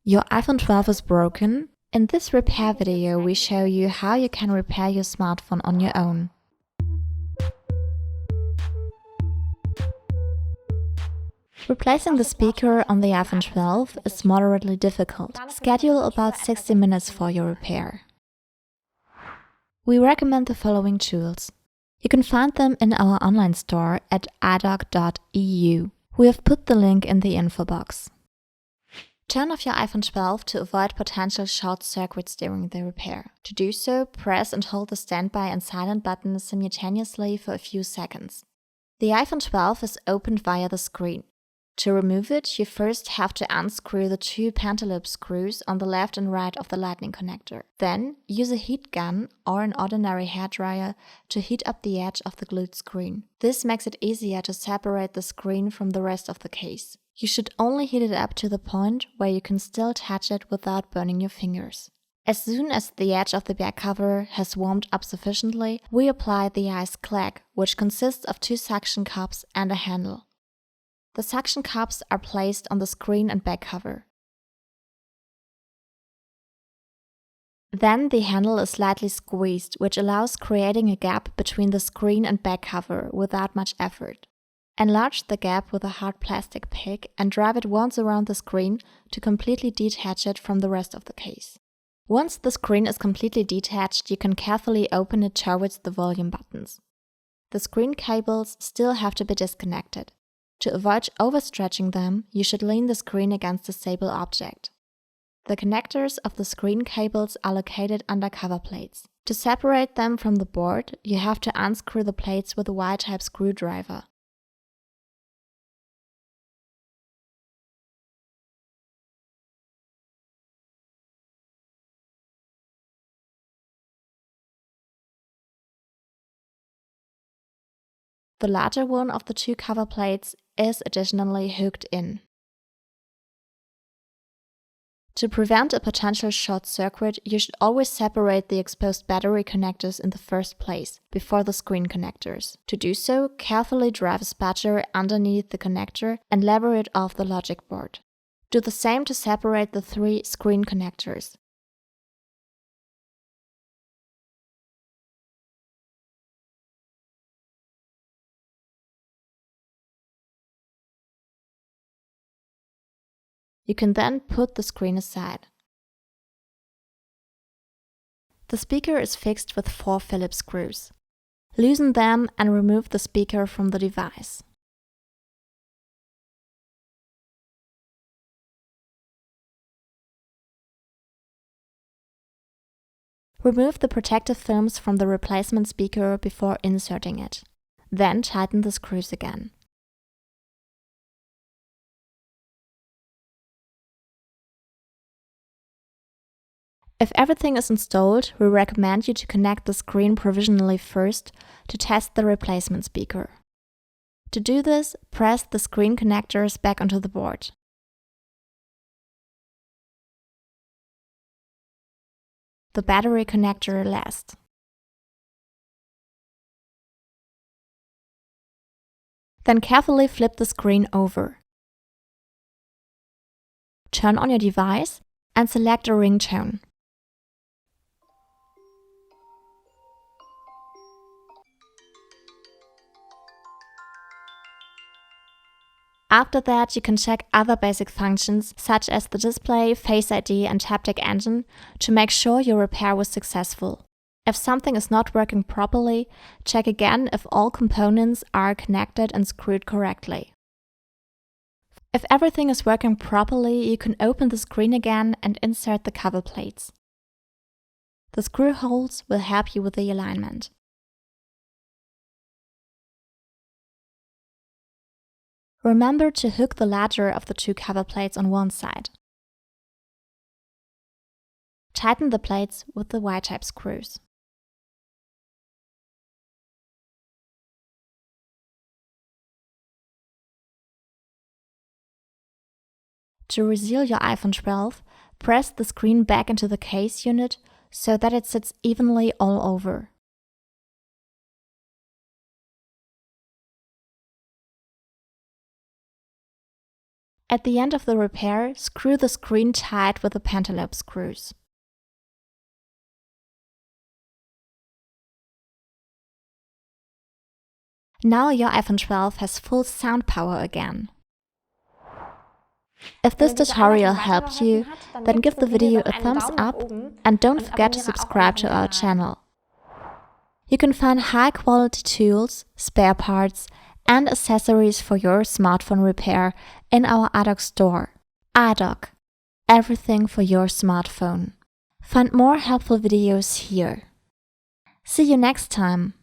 Your iPhone 12 is broken. In this repair video, we show you how you can repair your smartphone on your own. Replacing the speaker on the iPhone 12 is moderately difficult. Schedule about 60 minutes for your repair. We recommend the following tools. You can find them in our online store at iDoc.eu. We have put the link in the info box. Turn off your iPhone 12 to avoid potential short circuits during the repair. To do so, press and hold the standby and silent buttons simultaneously for a few seconds. The iPhone 12 is opened via the screen. To remove it, you first have to unscrew the two pentalobe screws on the left and right of the lightning connector. Then, use a heat gun or an ordinary hairdryer to heat up the edge of the glued screen. This makes it easier to separate the screen from the rest of the case. You should only heat it up to the point where you can still touch it without burning your fingers. As soon as the edge of the back cover has warmed up sufficiently, we apply the iSclack, which consists of two suction cups and a handle. The suction cups are placed on the screen and back cover. Then the handle is slightly squeezed, which allows creating a gap between the screen and back cover without much effort. Enlarge the gap with a hard plastic pick and drive it once around the screen to completely detach it from the rest of the case. Once the screen is completely detached, you can carefully open it towards the volume buttons. The screen cables still have to be disconnected. To avoid overstretching them, you should lean the screen against a stable object. The connectors of the screen cables are located under cover plates. To separate them from the board, you have to unscrew the plates with a Y-type screwdriver. The larger one of the two cover plates is additionally hooked in. To prevent a potential short circuit, you should always separate the exposed battery connectors in the first place, before the screen connectors. To do so, carefully drive a spatula underneath the connector and lever it off the logic board. Do the same to separate the three screen connectors. You can then put the screen aside. The speaker is fixed with 4 Phillips screws. Loosen them and remove the speaker from the device. Remove the protective films from the replacement speaker before inserting it. Then tighten the screws again. If everything is installed, we recommend you to connect the screen provisionally first to test the replacement speaker. To do this, press the screen connectors back onto the board. The battery connector last. Then carefully flip the screen over. Turn on your device and select a ringtone. After that, you can check other basic functions such as the display, Face ID and haptic engine to make sure your repair was successful. If something is not working properly, check again if all components are connected and screwed correctly. If everything is working properly, you can open the screen again and insert the cover plates. The screw holes will help you with the alignment. Remember to hook the larger of the two cover plates on one side. Tighten the plates with the Y-type screws. To reseal your iPhone 12, press the screen back into the case unit so that it sits evenly all over. At the end of the repair, screw the screen tight with the pentalobe screws. Now your iPhone 12 has full sound power again. If this tutorial helped you, then give the video a thumbs up and don't forget to subscribe to our channel. You can find high-quality tools, spare parts, and accessories for your smartphone repair in our iDoc store. iDoc, everything for your smartphone. Find more helpful videos here. See you next time!